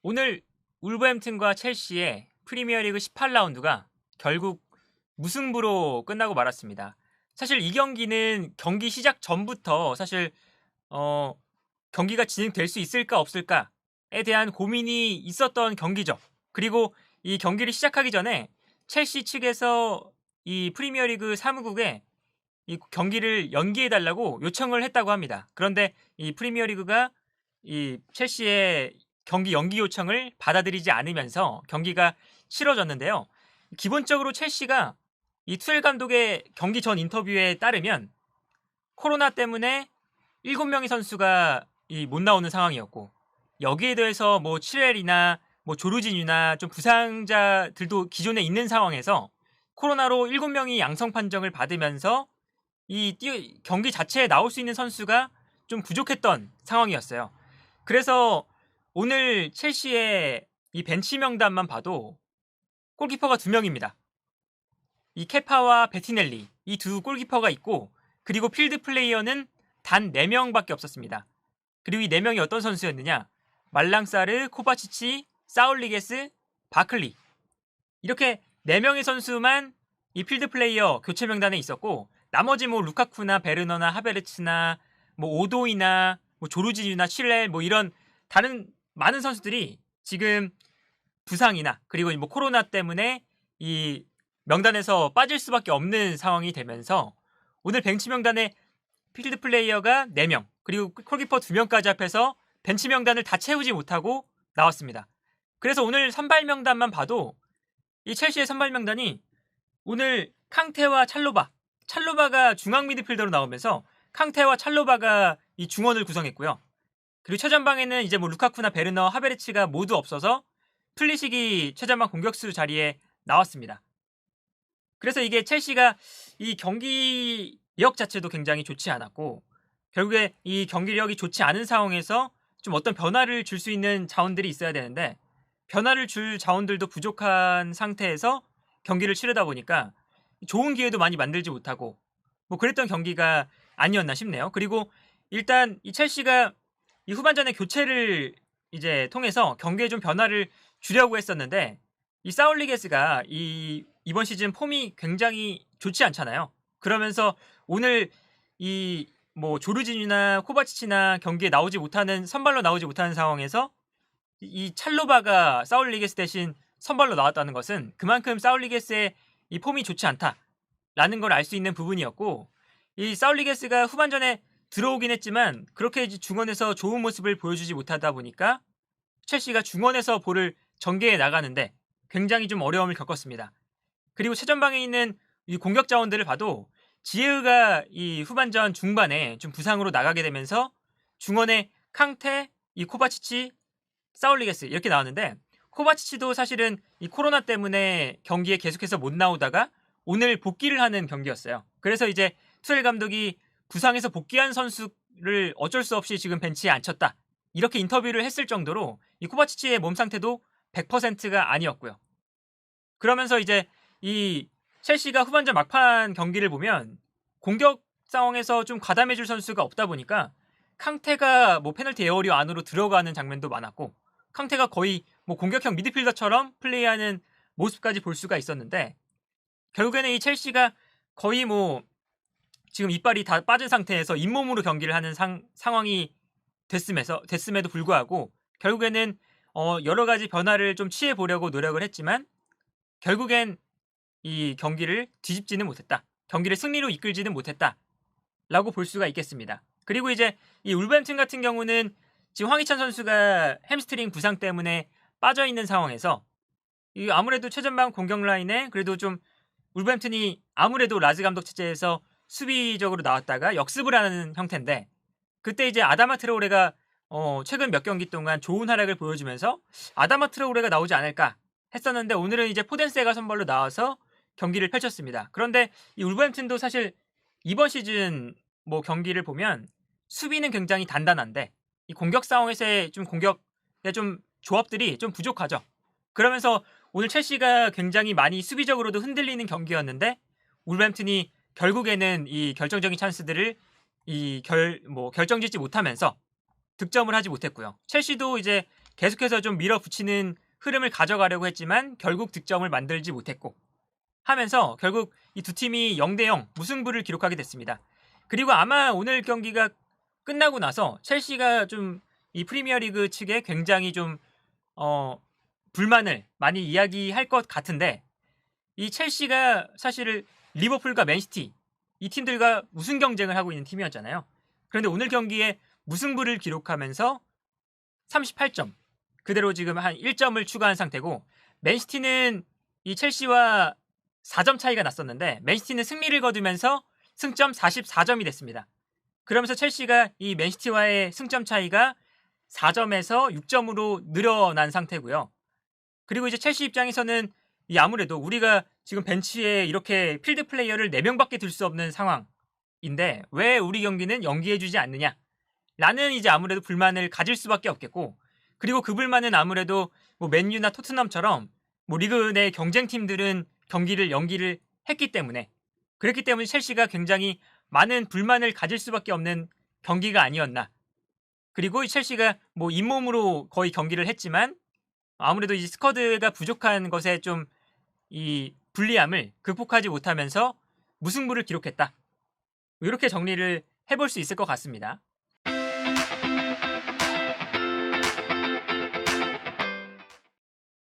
오늘 울버햄튼과 첼시의 프리미어리그 18라운드가 결국 무승부로 끝나고 말았습니다. 사실 이 경기는 경기 시작 전부터 사실 어, 경기가 진행될 수 있을까 없을까에 대한 고민이 있었던 경기죠. 그리고 이 경기를 시작하기 전에 첼시 측에서 이 프리미어리그 사무국에 이 경기를 연기해달라고 요청을 했다고 합니다. 그런데 이 프리미어리그가 이 첼시의 경기 연기 요청을 받아들이지 않으면서 경기가 치러졌는데요. 기본적으로 첼시가 이 투엘 감독의 경기 전 인터뷰에 따르면 코로나 때문에 7명의 선수가 못 나오는 상황이었고, 여기에 대해서 뭐 칠렐이나 뭐 조르지뉴나 좀 부상자들도 기존에 있는 상황에서 코로나로 7명이 양성 판정을 받으면서 경기 자체에 나올 수 있는 선수가 좀 부족했던 상황이었어요. 그래서 오늘 첼시의 이 벤치 명단만 봐도 골키퍼가 2명입니다. 이 케파와 베티넬리, 이 두 골키퍼가 있고, 그리고 필드 플레이어는 단 4명밖에 없었습니다. 그리고 이 4명이 어떤 선수였느냐? 말랑사르, 코바치치, 사울리게스, 바클리, 이렇게 4명의 선수만 이 필드 플레이어 교체 명단에 있었고, 나머지 뭐 루카쿠나 베르너나 하베르츠나 뭐 오도이나 뭐 조르지뉴나 칠렐 뭐 이런 다른 많은 선수들이 지금 부상이나 그리고 뭐 코로나 때문에 이 명단에서 빠질 수밖에 없는 상황이 되면서 오늘 벤치 명단에 필드 플레이어가 4명 그리고 골키퍼 2명까지 합해서 벤치 명단을 다 채우지 못하고 나왔습니다. 그래서 오늘 선발 명단만 봐도 이 첼시의 선발 명단이 오늘 캉테와 찰로바가 중앙 미드필더로 나오면서 캉테와 찰로바가 이 중원을 구성했고요. 그리고 최전방에는 이제 뭐 루카쿠나 베르너, 하베르츠가 모두 없어서 플리식이 최전방 공격수 자리에 나왔습니다. 그래서 이게 첼시가 이 경기력 자체도 굉장히 좋지 않았고, 결국에 이 경기력이 좋지 않은 상황에서 좀 어떤 변화를 줄 수 있는 자원들이 있어야 되는데, 변화를 줄 자원들도 부족한 상태에서 경기를 치르다 보니까 좋은 기회도 많이 만들지 못하고 뭐 그랬던 경기가 아니었나 싶네요. 그리고 일단 이 첼시가 이 후반전에 교체를 이제 통해서 경기에 좀 변화를 주려고 했었는데, 이 사울리게스가 이번 시즌 폼이 굉장히 좋지 않잖아요. 그러면서 오늘 이 뭐 조르지뉴나 코바치치나 경기에 선발로 나오지 못하는 상황에서 이 찰로바가 사울리게스 대신 선발로 나왔다는 것은 그만큼 사울리게스의 이 폼이 좋지 않다라는 걸 알 수 있는 부분이었고, 이 사울리게스가 후반전에 들어오긴 했지만 그렇게 중원에서 좋은 모습을 보여주지 못하다 보니까 첼시가 중원에서 볼을 전개해 나가는데 굉장히 좀 어려움을 겪었습니다. 그리고 최전방에 있는 이 공격 자원들을 봐도 지에우가 이 후반전 중반에 좀 부상으로 나가게 되면서 중원에 캉테, 이 코바치치, 사울리게스 이렇게 나왔는데, 코바치치도 사실은 이 코로나 때문에 경기에 계속해서 못 나오다가 오늘 복귀를 하는 경기였어요. 그래서 이제 투엘 감독이 부상에서 복귀한 선수를 어쩔 수 없이 지금 벤치에 앉혔다, 이렇게 인터뷰를 했을 정도로 이 코바치치의 몸 상태도 100%가 아니었고요. 그러면서 이제 이 첼시가 후반전 막판 경기를 보면 공격 상황에서 좀 가담해줄 선수가 없다 보니까 캉테가 뭐 페널티 에어리어 안으로 들어가는 장면도 많았고, 캉테가 거의 뭐 공격형 미드필더처럼 플레이하는 모습까지 볼 수가 있었는데, 결국에는 이 첼시가 거의 뭐 지금 이빨이 다 빠진 상태에서 잇몸으로 경기를 하는 상황이 됐음에도 불구하고 결국에는 여러 가지 변화를 좀 취해 보려고 노력을 했지만 결국엔 이 경기를 뒤집지는 못했다. 경기를 승리로 이끌지는 못했다라고 볼 수가 있겠습니다. 그리고 이제 이 울버햄튼 같은 경우는 지금 황희찬 선수가 햄스트링 부상 때문에 빠져 있는 상황에서 이 아무래도 최전방 공격 라인에 그래도 좀 울버햄튼이 아무래도 라즈 감독 체제에서 수비적으로 나왔다가 역습을 하는 형태인데, 그때 이제 아다마 트라오레가 최근 몇 경기 동안 좋은 활약을 보여주면서 아다마 트라오레가 나오지 않을까 했었는데, 오늘은 이제 포덴세가 선발로 나와서 경기를 펼쳤습니다. 그런데 이 울버햄튼도 사실 이번 시즌 뭐 경기를 보면 수비는 굉장히 단단한데 이 공격 상황에서의 좀 조합들이 좀 부족하죠. 그러면서 오늘 첼시가 굉장히 많이 수비적으로도 흔들리는 경기였는데, 울버햄튼이 결국에는 이 결정적인 찬스들을 결정짓지 못하면서 득점을 하지 못했고요. 첼시도 이제 계속해서 좀 밀어붙이는 흐름을 가져가려고 했지만 결국 득점을 만들지 못했고 하면서 결국 이 두 팀이 0대0 무승부를 기록하게 됐습니다. 그리고 아마 오늘 경기가 끝나고 나서 첼시가 좀 이 프리미어리그 측에 굉장히 좀 불만을 많이 이야기할 것 같은데 이 첼시가 사실 리버풀과 맨시티 이 팀들과 우승 경쟁을 하고 있는 팀이었잖아요. 그런데 오늘 경기에 무승부를 기록하면서 38점 그대로 지금 한 1점을 추가한 상태고 맨시티는 이 첼시와 4점 차이가 났었는데 맨시티는 승리를 거두면서 승점 44점이 됐습니다. 그러면서 첼시가 이 맨시티와의 승점 차이가 4점에서 6점으로 늘어난 상태고요. 그리고 이제 첼시 입장에서는 이 아무래도 우리가 지금 벤치에 이렇게 필드 플레이어를 4명밖에 둘 수 없는 상황인데 왜 우리 경기는 연기해주지 않느냐 라는 이제 아무래도 불만을 가질 수밖에 없겠고 그리고 그 불만은 아무래도 뭐 맨유나 토트넘처럼 뭐 리그 내 경쟁팀들은 경기를 연기를 했기 때문에 그렇기 때문에 첼시가 굉장히 많은 불만을 가질 수밖에 없는 경기가 아니었나. 그리고 이 첼시가 뭐 잇몸으로 거의 경기를 했지만 아무래도 이 스쿼드가 부족한 것에 좀 이 불리함을 극복하지 못하면서 무승부를 기록했다. 이렇게 정리를 해볼 수 있을 것 같습니다.